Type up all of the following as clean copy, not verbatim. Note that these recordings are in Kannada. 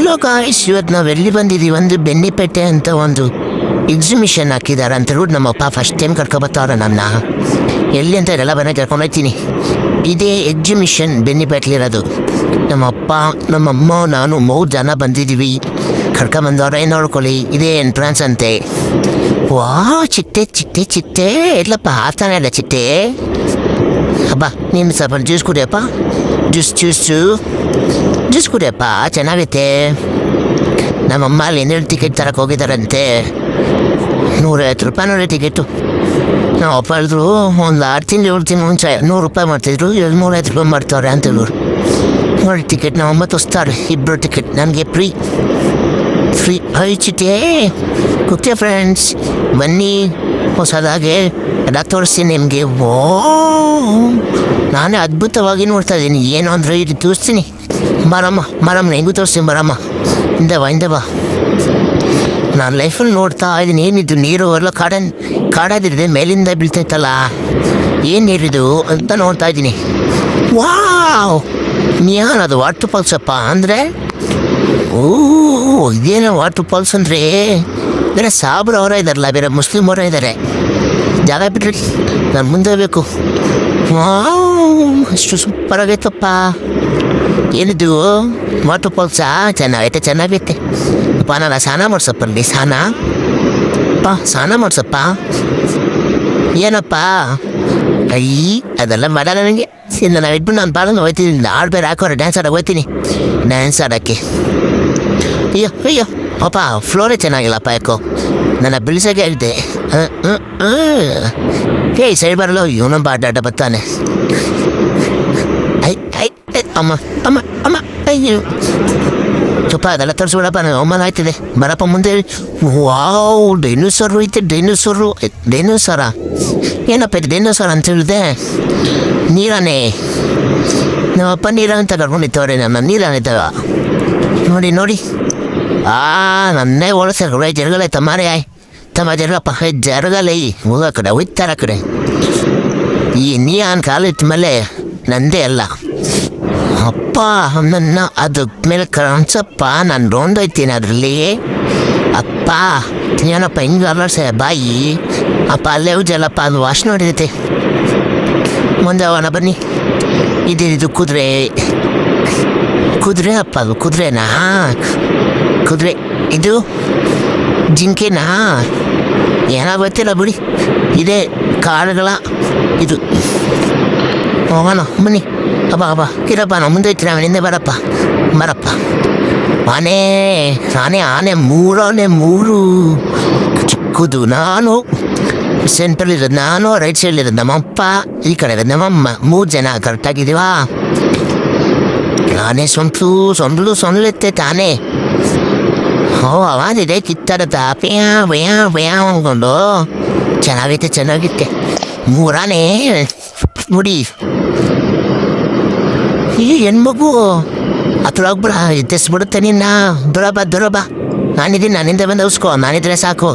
ಹಲೋ ಗಾಯ್ಸ್, ಇವತ್ತು ನಾವು ಎಲ್ಲಿ ಬಂದಿದ್ದೀವಿ? ಒಂದು ಬೆನ್ನಿಪೇಟೆ ಅಂತ ಒಂದು ಎಕ್ಸಿಬಿಷನ್ ಹಾಕಿದ್ದಾರೆ ಅಂತ ಹೇಳ್ಬಿಟ್ಟು ನಮ್ಮಪ್ಪ ಫಸ್ಟ್ ಟೈಮ್ ಕರ್ಕೊಬರ್ತಾವ್ರೆ ನನ್ನ. ಎಲ್ಲಿ ಅಂತ ಎಲ್ಲ ಬನ್ನ ಕರ್ಕೊಂಡೋಗ್ತೀನಿ. ಇದೇ ಎಕ್ಸಿಬಿಷನ್ ಬೆನ್ನಿಪೇಟೆಲಿರೋದು. ನಮ್ಮಪ್ಪ ನಮ್ಮಮ್ಮ ನಾನು 3 ಜನ ಬಂದಿದ್ದೀವಿ. ಕರ್ಕೊಂಬಂದವ್ರೆ, ನೋಡ್ಕೊಳ್ಳಿ. ಇದೇ ಎಂಟ್ರೆನ್ಸ್ ಅಂತೆ. ವಾ, ಚಿಟ್ಟೆ ಚಿಟ್ಟೆ ಚಿಟ್ಟೆ ಇಲ್ಲಪ್ಪ, ಆಡ್ತಾನೆ ಇಲ್ಲ ಚಿಟ್ಟೆ. ಹಬ್ಬ, ನೀನು ಸ್ವಲ್ಪ ಜ್ಯೂಸ್ ಕುಡಿಯಪ್ಪ. ಜ್ಯೂಸ್ ಕುಡಿಯಪ್ಪ, ಚೆನ್ನಾಗೈತೆ. ನಮ್ಮಮ್ಮ ಅಲ್ಲಿ 2 ಟಿಕೆಟ್ ತರಕ್ಕೆ ಹೋಗಿದ್ದಾರಂತೆ. 150 ರೂಪಾಯಿ ನೋಡಿ ಟಿಕೆಟು. ನಾವು ಅಪ್ಪ ಹೇಳಿದ್ರು ಒಂದು 6 ತಿಂಗಳು 7 ತಿಂಗಳು ಮುಂಚೆ 100 ರೂಪಾಯಿ ಮಾಡ್ತಿದ್ರು, 250 ರೂಪಾಯಿ ಮಾಡ್ತಾವ್ರೆ ಅಂತ ಹೇಳಿದ್ರು. ನೋಡಿ ಟಿಕೆಟ್ ನಮ್ಮಮ್ಮ ತೋರಿಸ್ತಾರೆ, 2 ಟಿಕೆಟ್ ನನಗೆ ಫ್ರೀ. ಐ ಚಿಟ್ಟೆ ಕುಕ್ತಿಯ ಫ್ರೆಂಡ್ಸ್, ಬನ್ನಿ ಹೊಸದಾಗೆ ಎಲ್ಲ ತೋರಿಸ್ತೀನಿ ನಿಮಗೆ. ಓ, ನಾನೇ ಅದ್ಭುತವಾಗಿ ನೋಡ್ತಾ ಇದ್ದೀನಿ. ಏನು ಅಂದರೆ ಇದು ತೋರಿಸ್ತೀನಿ. ಬರಮ್ಮ ಹೆಂಗೂ ತೋರಿಸ್ತೀನಿ, ಬರಮ್ಮ. ಹಿಂದೆ ಬಾ. ನಾನು ಲೈಫಲ್ಲಿ ನೋಡ್ತಾ ಇದ್ದೀನಿ. ಏನಿದು ನೀರು ಎಲ್ಲ ಕಾಡಾದಿರಿದೆ, ಮೇಲಿಂದ ಬೀಳ್ತೈತಲ್ಲ, ಏನು ನೀರಿದು ಅಂತ ನೋಡ್ತಾ ಇದ್ದೀನಿ. ವಾವ್, ಅದು ವಾಟರ್ ಫಾಲ್ಸಪ್ಪ. ಅಂದರೆ ಇದೇನೋ ವಾಟರ್ ಫಾಲ್ಸ್ ಅಂದರೆ ಬೇರೆ ಸಾಬ್ರು ಅವರ ಇದ್ದಾರಲ್ಲ, ಬೇರೆ ಮುಸ್ಲಿಮ್ ಅವರ ಇದ್ದಾರೆ. ಜಾಗ ಬಿಟ್ರಿ, ನಾನು ಮುಂದೆ ಬೇಕು. ಅಷ್ಟು ಸೂಪರ್ ಆಗೈತಪ್ಪ. ಏನಿದು ವಾಟರ್ ಫಾಲ್ಸಾ? ಚೆನ್ನಾಗೈತೆ ಅಪ್ಪ. ನಾನು ಸ್ನಾನ ಮಾಡ್ಸಪ್ಪ ಅಲ್ಲಿ. ಸ್ನಾನ ಮಾಡ್ಸಪ್ಪ. ಏನಪ್ಪ ಅದೆಲ್ಲ ಮಾಡಲ್ಲ ನನಗೆ. ನಾವು ಇಟ್ಬಿಟ್ಟು ನಾನು ಪಾಲನ್ನು ಹೋಗ್ತೀನಿ. ಹಾಡು ಬೇರೆ ಹಾಕೋರೆ, ಡ್ಯಾನ್ಸ್ ಆಡೋಕೆ ಹೋಗ್ತೀನಿ. ಡ್ಯಾನ್ಸ್ ಆಡೋಕ್ಕೆ ಅಯ್ಯೋ ಅಪ್ಪ, ಫ್ಲೋರೇ ಚೆನ್ನಾಗಿಲ್ಲಪ್ಪ. ಯಾಕೋ ನನ್ನ ಬಿಳಿಸೋಕೆ ಹೇಳ್ದೆ. ಸೈಡ್ ಬರಲ್ಲ, ಇವನೊಬ್ಬ ಅಡ್ಡ ಬರ್ತಾನೆ. ಅಮ್ಮ ಅಯ್ಯೋ ಚುಪ್ಪ, ಅದೆಲ್ಲ ತರಿಸ್ಬಿಡಪ್ಪ. ನಾನು ಅವಮಾನ ಆಯ್ತಿದೆ. ಬರಪ್ಪ ಮುಂದೆ. ವಾವ್, ಡೈನೋಸರು ಐತೆ. ಡೈನೋಸರ ಏನಪ್ಪ ಇದು? ಡೈನೋಸರ್ ಅಂತ ಹೇಳಿದೆ. ನೀರಾನೆ. ನಮ್ಮಪ್ಪ ನೀರನ್ನು ತಗೊಂಡಿತ್ತವ್ರೆ ನನ್ನ. ನೀರಾನಿದ್ದಾವ ನೋಡಿ. ನನ್ನೇ ಓಡಿಸ್ತಾರೆ. ಜರಗಲೈ ತಮಾರೆ ತಮ್ಮ ಜರಗಪ್ಪ, ಜರಗಲೈ ಹೋಗ ಕಡೆ ಹೋಯ್ತಾರ ಕಡೆ. ಈ ನೀನ್ ಕಾಲಿಟ್ಟ ಮೇಲೆ ನಂದೇ ಅಲ್ಲ ಅಪ್ಪ. ನನ್ನ ಅದ್ರ ಮೇಲೆ ಕಾಣಿಸಪ್ಪ, ನಾನು ರೌಂಡೋಯ್ತೀನಿ ಅದರಲ್ಲಿ. ಅಪ್ಪ ಏನಪ್ಪ ಹಿಂಗೆ ಅಲ್ಲರ್ಸ ಬಾಯಿ. ಅಪ್ಪ ಅಲ್ಲೇ ಉಜ್ಜಲ್ಲಪ್ಪ, ಅದು ವಾಸನೆ ಹೊಡಿದೈತೆ. ಮುಂದೆ ಅವನ ಬನ್ನಿ. ಇದು ಕುದುರೆ ಅಪ್ಪ. ಅದು ಕುದುರೆನಾ? ಕುದುರೆ. ಇದು ಜಿಂಕೆನಾ? ಏನೋ ಗೊತ್ತಿಲ್ಲ ಬಿಡಿ. ಇದೇ ಕಾಡುಗಳ ಇದು. ಹೋಗೋಣ ಬನ್ನಿ. ಹಬ್ಬ ಕಿರಪ್ಪ, ನಾವು ಮುಂದೆ ಹೋಗ್ತೀನಿ. ಅವನಿಂದ ಬರಪ್ಪ. ಆನೆ 3 ಚಿಕ್ಕದು. ನಾನು ಸೆಂಟ್ರಲ್ ಇರೋದು, ನಾನು ರೈಟ್ ಸೈಡ್ ಇರೋದು ನಮ್ಮಪ್ಪ, ಈ ಕಡೆ ಇರೋದು ನಮ್ಮಮ್ಮ. 3 ಜನ ಕರೆಕ್ಟಾಗಿದ್ದೀವಾ? ನಾನೇ ಸೊಂಡ್ಲೆತ್ತೆ ತಾನೇ. ಅವಾದಿದೆ ಕಿತ್ತರತ್ತ ಬ್ಯಾ ಅಂದ್ಕೊಂಡು. ಚೆನ್ನಾಗೈತೆ 3 ಆನೆ ಮುಡಿ. ಈ ಹೆಣ್ಮಗು ಹತ್ರ ಹೋಗ್ಬಿಡ, ಎತ್ತಿಸ್ಬಿಡುತ್ತೆ ನಿನ್ನ. ದೊರಬ ನಾನಿದ್ದೀನಿ, ನನ್ನಿಂದ ಬಂದು ಉಸ್ಕೋ. ನಾನಿದ್ರೆ ಸಾಕು,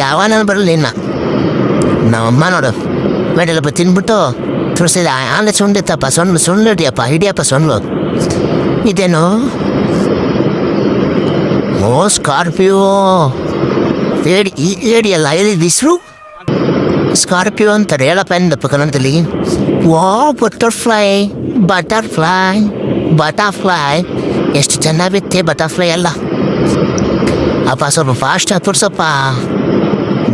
ಯಾವ ನಾನು ಬರಲ್ಲ ನಿನ್ನ. ನಮ್ಮಮ್ಮ ನೋಡು ಮೇಡೆಲ್ಲಪ್ಪ ತಿನ್ಬಿಟ್ಟು ತೋರಿಸಿದ. ಆನೆ ಸುಂಡಿತ್ತಪ್ಪ, ಹಿಡಿಯಪ್ಪ ಸೊಂಡ್ಲು. ಇದೇನು? ಸ್ಕಾರ್ಪಿಯೋ. ಹೇಳಿಯಲ್ಲ, ಹೇಳಿದ ಹೆಸರು ಸ್ಕಾರ್ಪಿಯೋ ಅಂತಾರೆ. ಹೇಳಪ್ಪ ಎಂದಪ್ಪ ಕನ್ನಡದಲ್ಲಿ. ವಾ, ಬಟರ್ಫ್ಲೈ ಎಷ್ಟು ಚೆನ್ನಾಗಿತ್ತೆ ಬಟರ್ಫ್ಲೈ ಎಲ್ಲ. ಅಪ್ಪ ಸ್ವಲ್ಪ ಫಾಸ್ಟಾಗಿ ತೋರ್ಸಪ್ಪ.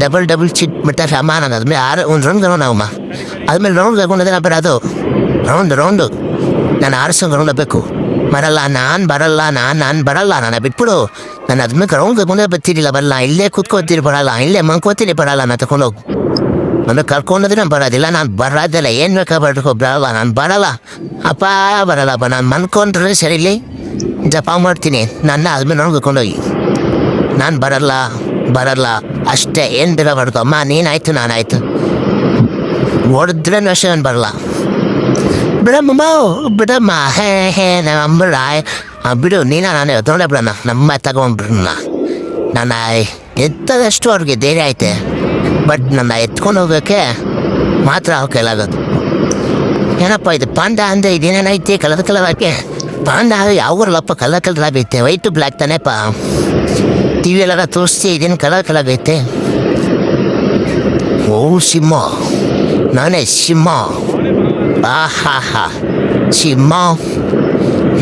ಡಬಲ್ ಚಿಟ್ ಬಿಟ್ಟಾರೆ ಅಮ್ಮ. ನಾನು ಆದ್ಮೇಲೆ ಒಂದು ರೌಂಡ್ ನಾವಮ್ಮ. ಆದ್ಮೇಲೆ ರೌಂಡ್ ತಗೊಂಡಿದ್ದೆ ನಾ ಬರೋದು. ರೌಂಡು ನಾನು 6 ರೌಂಡ್ ಬೇಕು. ನಾನು ಬರಲ್ಲ. ನಾನು ಬಿಟ್ಬಿಡು. ನಾನು ಅದ್ಮೇಲೆ ರೌಂಡ್ ತಗೊಂಡೇ ಬರ್ತಿರಲಿಲ್ಲ, ಬರಲ್ಲ. ಇಲ್ಲೇ ಕೂತ್ಕೋತೀರಿ ಬರಲ್ಲ, ಇಲ್ಲೇ ಮಂಕೋತೀನಿ ಬರಲ್ಲ. ನಾನು ತಗೊಂಡೋಗಿ ನನಗೆ ಕರ್ಕೊಂಡೋದ್ರೆ ನಾನು ಬರೋದಿಲ್ಲ. ನಾನು ಬರೋದಿಲ್ಲ. ಏನು ಬೇಕಾ ಬರಲ್ಲ. ನಾನು ಬರಲ್ಲ ಅಪ್ಪ, ಬರಲ್ಲಪ್ಪ. ನಾನು ಮನ್ಕೊಂಡ್ರೆ ಸರಿಲಿ ಜಪ ಮಾಡ್ತೀನಿ. ನನ್ನ ಅದ್ಮೇಲೆ ನೋಡಿ ಕರ್ಕೊಂಡೋಗಿ. ನಾನು ಬರಲ್ಲ ಅಷ್ಟೇ. ಏನು ಬಿಡಬಾರ್ದು ಅಮ್ಮ. ನೀನಾಯ್ತು ನಾನಾಯ್ತು. ಹೊಡೆದ್ರೆ ಅಷ್ಟೇ ನಾನು ಬರಲ್ಲ. ಬಿಡಮ್ಮ. ನಮ್ಮಂಬಳ ಬಿಡು. ನಾನೇ ತೊಗೊಂಡೆ ಬಿಡೋಣ. ನಮ್ಮ ತಗೊಂಡ್ಬಿಡೋಣ. ನನ್ನ ಎತ್ತದಷ್ಟು ಅವ್ರಿಗೆ ಧೈರ್ಯ ಐತೆ. ಬಟ್ ನನ್ನ ಎತ್ಕೊಂಡು ಹೋಗೋಕ್ಕೆ ಮಾತ್ರ ಅವ್ರ ಕೈಲಾಗೋದು. ಏನಪ್ಪ ಇದು ಪಾಂಡ ಅಂದೆ? ಇದೇನೇನೈತಿ ಕಲರ್ ಹಾಕಿ ಪಾಂಡ ಯಾವೂರಲ್ಲಪ್ಪ ಕಲರ್ ಆಗೈತೆ, ವೈಟು ಬ್ಲ್ಯಾಕ್ ತಾನೇಪ್ಪ. ಟಿ ವಿ ಎಲ್ಲ ತೋರಿಸ್ತಿ ಇದೇನು ಕಲರ್ ಆಗೈತೆ. ಓ ಸಿಂಹ, ನಾನೇ ಸಿಂಹ. ಆಹಾ ಸಿಂಹ,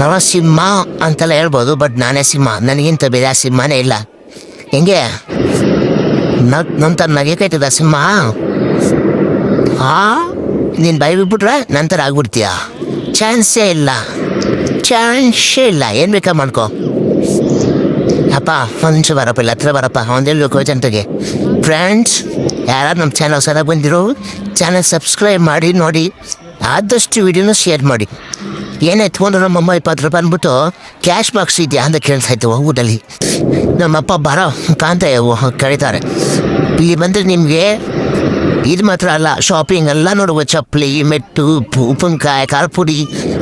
ನರಸಿಂಹ ಅಂತೆಲ್ಲ ಹೇಳ್ಬೋದು, ಬಟ್ ನಾನೇ ಸಿಂಹ. ನನಗಿಂತ ಬೇರೆ ಸಿಂಹನೇ ಇಲ್ಲ. ಹೆಂಗೆ ನಂತರ ನಗೆಕಾಯ್ತದ ಸಿಂಹ? ನೀನು ಬಾಯಿ ಬಿಟ್ಬಿಟ್ರೆ ನಂತರ ಆಗ್ಬಿಡ್ತೀಯ. ಚಾನ್ಸೇ ಇಲ್ಲ. ಏನು ಬೇಕಾ ಮಾಡ್ಕೊ. ಅಪ್ಪ ಒಂದು ಬರಪ್ಪ, ಇಲ್ಲ ಹತ್ರ ಬರಪ್ಪ, ಒಂದೇಳ್ಬೇಕು ಜನತೆಗೆ. ಫ್ರೆಂಡ್ಸ್, ಯಾರು ನಮ್ಮ ಚಾನಲ್ ಸಲ ಬಂದಿರೋ ಚಾನಲ್ ಸಬ್ಸ್ಕ್ರೈಬ್ ಮಾಡಿ ನೋಡಿ, ಆದಷ್ಟು ವಿಡಿಯೋನ ಶೇರ್ ಮಾಡಿ. ಏನಾಯ್ತು ಅಂದ್ರೆ ನಮ್ಮಮ್ಮ 20 ರೂಪಾಯಿ ಅಂದ್ಬಿಟ್ಟು ಕ್ಯಾಶ್ ಬಾಕ್ಸ್ ಇದೆಯಾ ಅಂತ ಕೇಳ್ತಾಯಿತ್ತು ಊಟಲ್ಲಿ. ನಮ್ಮಪ್ಪ ಬರೋ ಕಾಂತ ಕರೀತಾರೆ. ಇಲ್ಲಿ ಬಂದರೆ ನಿಮಗೆ ಇದು ಮಾತ್ರ ಅಲ್ಲ, ಶಾಪಿಂಗ್ ಎಲ್ಲ ನೋಡುವ, ಚಪ್ಪಲಿ, ಮೆಟ್ಟು, ಉಪ್ಪಿನಕಾಯಿ, ಖಾರ ಪುಡಿ,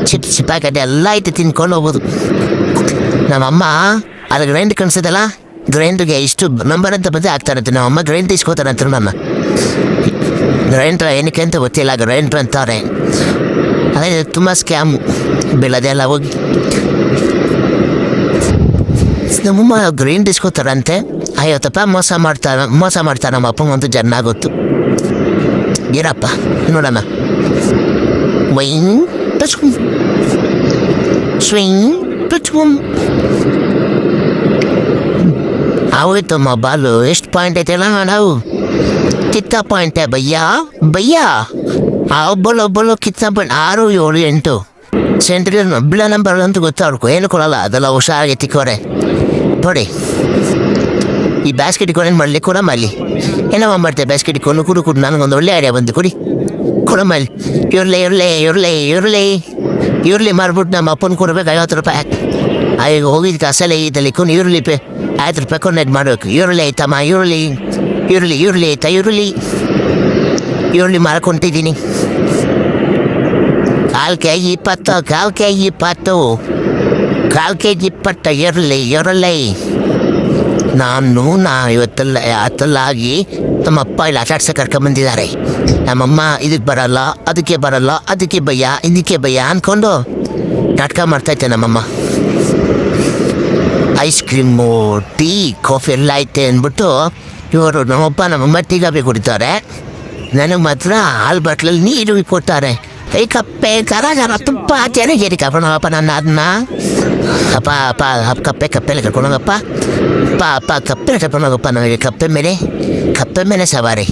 ಚಿಪ್ಸ್ ಪ್ಯಾಕೆಟ್ ಎಲ್ಲ ಐತೆ, ತಿನ್ಕೊಂಡು ಹೋಗ್ಬೋದು. ನಮ್ಮಮ್ಮ ಅಲ್ಲಿ ಗ್ರೈಂಡ್ ಕಾಣಿಸ್ತದಲ್ಲ, ಗ್ರೈಂಡ್ಗೆ ಇಷ್ಟು ನಂಬರ್ ಅಂತ ಬಂದು ಆಗ್ತಾರಂತೆ. ನಮ್ಮಮ್ಮ ಗ್ರೈಂಡ್ ಇಸ್ಕೋತಾರಂತ. ನನ್ನ ಗ್ರೈಂಡ್ರ ಏನಕ್ಕೆ ಅಂತ ಗೊತ್ತಿಲ್ಲ, ಗ್ರೈಂಡ್ರ್ ಅಂತಾರೆ. ಅದೇ ತುಂಬ ಸ್ಕ್ಯಾಮು ಬೆಳೆದೆಲ್ಲ ಹೋಗಿ. ನಮ್ಮಮ್ಮ ಗ್ರೈಂಡ್ ಇಸ್ಕೋತಾರಂತೆ. 50 ರೂಪಾಯಿ ಮೋಸ ಮಾಡ್ತಾರೆ ನಮ್ಮ ಅಪ್ಪಂಗಂತೂ ಜನ ಗೊತ್ತು. ಏನಪ್ಪ ನೋಡೋಣ. ವೈನ್ ಸ್ವಿಂಗ್ ಆಗೋಯ್ತು ಮೊಬೈಲು. ಎಷ್ಟು ಪಾಯಿಂಟ್ ಐತೆಲ್ಲ ನಾವು ಕಿತ್ತ ಪಾಯಿಂಟೇ ಭಯ್ಯ ಒಬ್ಬಳು ಕಿತ್ತ ಪಾಯಿಂಟ್ 6, 7, 8 ಸೆಂಟ್ರಿಯಲ್ ಬಿಳ ನಂಬರ್ ಅಂತೂ ಗೊತ್ತಾಡ್ಕೊ. ಏನು ಕೊಡಲ್ಲ, ಅದೆಲ್ಲ ಹುಷಾರಾಗಿ ತಿಕ್ಕೋರೆ ನೋಡಿ. ಈ ಬ್ಯಾಸ್ಕೆಟ್ ಏನು ಮಾಡಲಿ, ಕೂಡ ಮಾಡಲಿ ಏನವ ಮಾಡ್ತೇವೆ ಬ್ಯಾಸ್ಕೆಟ್ ಕುಡು ನನಗೊಂದು ಒಳ್ಳೆ ಐಡಿಯಾ ಬಂದು ಕೊಡಿ, ಕೂಡ ಮಾಡಲಿ. ಇರ್ಲಿ ಮಾರ್ಬಿಟ್ಟು ನಮ್ಮ ಅಪ್ಪನ ಕೊಡ್ಬೇಕು 50 ರೂಪಾಯಿ. ಈಗ ಹೋಗಿದ್ದು ಕಸಲೆ ಇದ್ದಲ್ಲಿ ಈರುಳ್ಳಿ 5 ರೂಪಾಯಿ ಕೊಂಡೈದು ಮಾಡಬೇಕು. ಈರುಳ್ಳಿ ಆಯ್ತಮ್ಮ, ಈರುಳ್ಳಿ ಆಯ್ತಾ? ಈರುಳ್ಳಿ ಮಾರ್ಕೊಂತಿದ್ದೀನಿ. 1/4 ಕೆಜಿ 20, 1/4 ಕೆಜಿ 20, 1/4 ಕೆಜಿ 20 ಈರುಳ್ಳಿ. ನಾನು ಇವತ್ತಲ್ಲಾಗಿ ನಮ್ಮಪ್ಪ ಇಲ್ಲಿ ಆಟಾಡ್ಸೋ ಕರ್ಕೊಂಬಂದಿದ್ದಾರೆ. ನಮ್ಮಮ್ಮ ಇದಕ್ಕೆ ಬರಲ್ಲ, ಅದಕ್ಕೆ ಭಯ, ಇದಕ್ಕೆ ಭಯ ಅಂದ್ಕೊಂಡು ನಾಟಕ ಮಾಡ್ತಾಯಿದ್ದೆ ನಮ್ಮಮ್ಮ. ಐಸ್ ಕ್ರೀಮು, ಟೀ, ಕಾಫಿ ಎಲ್ಲ ಐತೆ ಅಂದ್ಬಿಟ್ಟು ಇವರು ನಮ್ಮಮ್ಮ ಟೀಗಾಬಿ ಕುಡಿತಾರೆ. ನನಗೆ ಮಾತ್ರ ಹಾಲು ಬಾಟ್ಲಲ್ಲಿ ನೀರು ಕೊಡ್ತಾರೆ. ಕಪ್ಪೆ ಕರ ತುಪ್ಪ ಚೆನ್ನಾಗಿ ಕರ್ಕೊಂಡೋಗಪ್ಪ ನನ್ನ ಅದನ್ನ. ಅಪ್ಪ ಕಪ್ಪೆಲ್ಲ ಕರ್ಕೊಂಡೋಗಪ್ಪ. ಕಪ್ಪೆ ಕರ್ಕೊಂಡೋಗಪ್ಪ ನನಗೆ. ಕಪ್ಪೆ ಮೇಲೆ ಸವಾರಿ.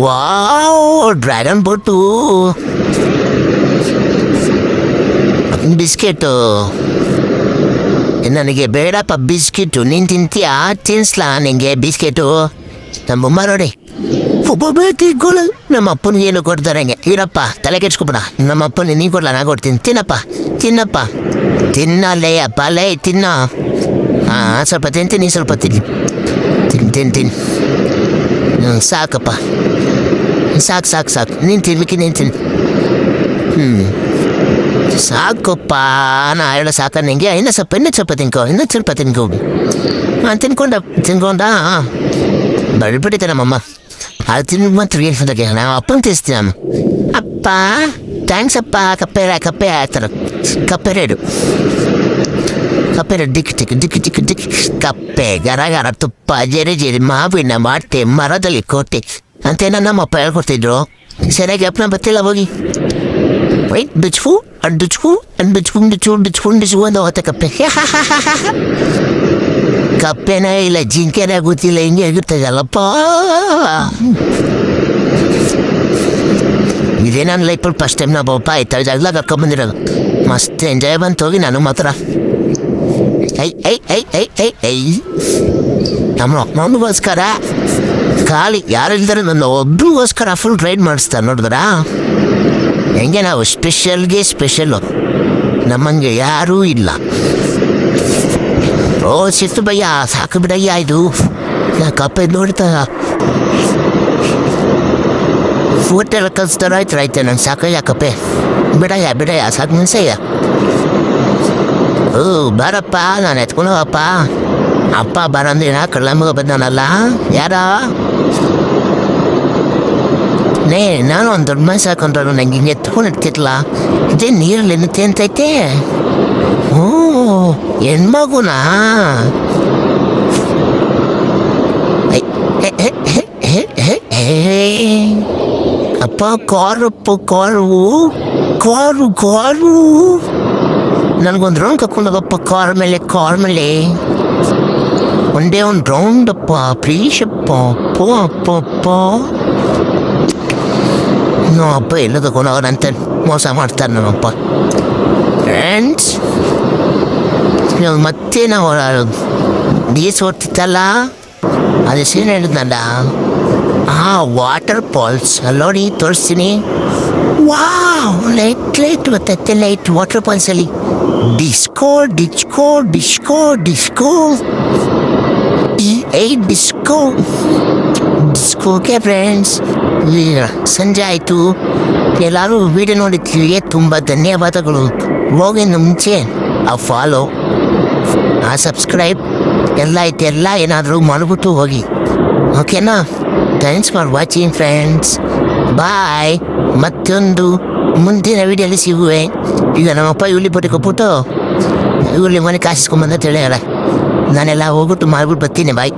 Wow, dragon boat. ಬಿಸ್ಕೆಟು ನನಗೆ ಬೇಡಪ್ಪ ಬಿಸ್ಕೆಟು. ನೀನು ತಿಂತೀಯಾ? ತಿನ್ಸ್ಲಾ ನಿಂಗೆ ಬಿಸ್ಕೆಟು? ನಮ್ಮಮ್ಮ ನೋಡಿ ಒಬ್ಬೊಬ್ಬ ತಿನ್ಕೊಳ್ಳು. ನಮ್ಮ ಅಪ್ಪನಿಗೆ ಏನು ಕೊಡ್ತಾರೆ ಹಂಗೆ. ಇರಪ್ಪ ತಲೆ ಕೆಡ್ಸ್ಕೊಬೇಡ. ನಮ್ಮ ಅಪ್ಪನಿಗೆ ನೀ ಕೊಡಲ್ಲ, ನಾ ಕೊಡ್ತೀನಿ. ತಿನ್ನಪ್ಪ ತಿನ್ನಲೇ ಅಪ್ಪ, ಲೇ ತಿನ್ನೋ. ಸ್ವಲ್ಪ ತಿಂತೀನಿ, ಸ್ವಲ್ಪ ತಿನ್ನು. ಸಾಕಪ್ಪ, ಸಾಕು. ನೀನು ತಿನ್ನು. ಸಾಕಪ್ಪ, ನಾ ಹೇಳೋ ಸಾಕ ನಿಂಗೆ. ಇನ್ನೂ ಸ್ವಲ್ಪ ತಿನ್ಕೊ. ತಿನ್ಕೊಂಡ ಬಳ್ಬಿಟ್ಟಿದ್ದೆ ನಮ್ಮಮ್ಮ. ಅದು ತಿನ್ ಮಾತ್ರ ಏನು ನಾವು ಅಪ್ಪನ ತಿನ್ಸ್ತೀನಿ ನಾನು. ಅಪ್ಪ ಥ್ಯಾಂಕ್ಸ್ ಅಪ್ಪ. ಕಪ್ಪೆ ಆಯ್ತಾರ. ಕಪ್ಪೆ ರೇಡು ಡಿಕ್ ಕಪ್ಪೆ ಗರ ತುಪ್ಪ ಜರಿ ಮಾವಿನ ಮಾಡ್ತೆ ಮರದಲ್ಲಿ ಕೋಟೆ ಅಂತೇನ ನಮ್ಮಪ್ಪ ಹೇಳ್ಕೊಡ್ತಿದ್ರು. ಸರಿಯಾಗಿ ಅಪ್ಪನ ಬತ್ತಿಲ್ಲ ಹೋಗಿ. ವೈಟ್ ಡಿಚ್ಕು ಅಂತ ಹೋಗುತ್ತೆ ಕಪ್ಪೆ. ಕಪ್ಪೆನೇ ಇಲ್ಲ, ಜಿಂಕೆನೇ ಗೊತ್ತಿಲ್ಲ, ಹಿಂಗೆ ಆಗಿರ್ತದಲ್ಲಪ್ಪ. ಇದೇ ನನ್ನ ಲೈಫಲ್ಲಿ ಫಸ್ಟ್ ಟೈಮ್ ನಾ ಬಪ್ಪ ಆಯ್ತಾ ಜಾಗದಾಗ ಕರ್ಕೊಂಬಂದಿರೋದು. ಮಸ್ತ್ ಎಂಜಾಯ್ ಬಂತು ಹೋಗಿ. ನಾನು ಮಾತ್ರ ನಮಗೋಸ್ಕರ ಖಾಲಿ ಯಾರು ಇಲ್ದಾರೆ ನನ್ನ ಒಬ್ರಿಗೋಸ್ಕರ ಫುಲ್ ರೈಡ್ ಮಾಡಿಸ್ತಾರೆ ನೋಡಿದ್ರಾ. ಹೆಂಗೆ ನಾವು ಸ್ಪೆಷಲ್ಲು, ನಮ್ಮಂಗೆ ಯಾರೂ ಇಲ್ಲ. ಓ ಸಿಟ್ಟು ಭಯ್ಯ, ಸಾಕು ಬಿಡಯ್ಯ. ಇದು ನಾ ಕಪ್ಪೆ ನೋಡ್ತಾ ಊಟೆಲ್ಲ ಕಲಿಸ್ತಾರ. ಆಯ್ತು ನಂಗೆ ಸಾಕಯ್ಯ ಕಪ್ಪೆ. ಬಿಡಯ್ಯ ಸಾಕು ಮನ್ಸಯ್ಯ. ಓ ಬಾರಪ್ಪ, ನಾನು ಎತ್ಕೊಂಡೋಗಪ್ಪ. ಅಪ್ಪ ಬರಂದಿನ ಕಳ್ಳ ಮಗ ಬಂದನಲ್ಲ. ಯಾರ ನಾನು ಒಂದು ದೊಡ್ಡ ಮನಸ್ಸು ಹಾಕೊಂಡ್ರು ನಂಗೆ ಹಿಂಗೆ ಎತ್ಕೊಂಡು ಇಡ್ತಿರ್ಲ ಇದೇ ನೀರಲ್ಲಿ ಎನ್ನುತ್ತೆ ಅಂತೈತೆ. ಓ ಹೆಣ್ಮಗುನಾ? ಅಪ್ಪ ಕಾರಪ್ಪ ಕಾರು ನನಗೊಂದು ರೌಂಡ್ ಕರ್ಕೊಂಡೋಗಪ್ಪ ಕಾರ್ ಮೇಲೆ ಒಂದೇ ಒಂದು ರೌಂಡ್ ಅಪ್ಪ ಪ್ಲೀಸ್ ಅಪ್ಪ ಅಪ್ಪ ನೋ ಅಪ್ಪ ಎಲ್ಲ ತಗೊಂಡೋಗಂತ ಮೋಸ ಮಾಡ್ತಾರೆ ನಮ್ಮಪ್ಪ. ಫ್ರೆಂಡ್ಸ್ ಮತ್ತೆ ನಾವು ನೀರು ಓಡ್ತಿತ್ತಲ್ಲ ಅದು ಸೀನ್ ಹೇಳಿದ್ನಲ್ಲ ವಾಟರ್ ಫಾಲ್ಸ್ ಅಲ್ಲೋಡಿ ತೋರಿಸ್ತೀನಿ. ವಾವ್ ಲೈಟ್ ಬರ್ತೈತೆ ಲೈಟ್ ವಾಟರ್ ಫಾಲ್ಸಲ್ಲಿ ಡಿಸ್ಕೋ ಡಿಸ್ಕೋಗೆ ಫ್ರೆಂಡ್ಸ್. ಸಂಜೆ ಆಯಿತು, ಎಲ್ಲರೂ ವಿಡಿಯೋ ನೋಡಿದ್ದೀವಿ, ತುಂಬ ಧನ್ಯವಾದಗಳು. ಹೋಗಿನ ಮುಂಚೆ ಫಾಲೋ ಸಬ್ಸ್ಕ್ರೈಬ್ ಎಲ್ಲ ಐತೆ, ಎಲ್ಲ ಏನಾದರೂ ಮಾಡಿಬಿಟ್ಟು ಹೋಗಿ, ಓಕೆನಾ? ಥ್ಯಾಂಕ್ಸ್ ಫಾರ್ ವಾಚಿಂಗ್ ಫ್ರೆಂಡ್ಸ್, ಬಾಯ್. ಮತ್ತೊಂದು ಮುಂದಿನ ವಿಡಿಯೋಲಿ ಸಿಗುವೆ. ಈಗ ನಮ್ಮಪ್ಪ ಇವಲಿ ಪಟ್ಟಿ ಕೊಟ್ಬಿಟ್ಟು ಇವಲಿ ಮನೆ ಕಾಸಿಸ್ಕೊಂಬಂದ ತಿಳಿಯಲ್ಲ, ನಾನೆಲ್ಲ ಹೋಗ್ಬಿಟ್ಟು ಮಾಡ್ಬಿಟ್ಟು ಬರ್ತೀನಿ. ಬಾಯ್.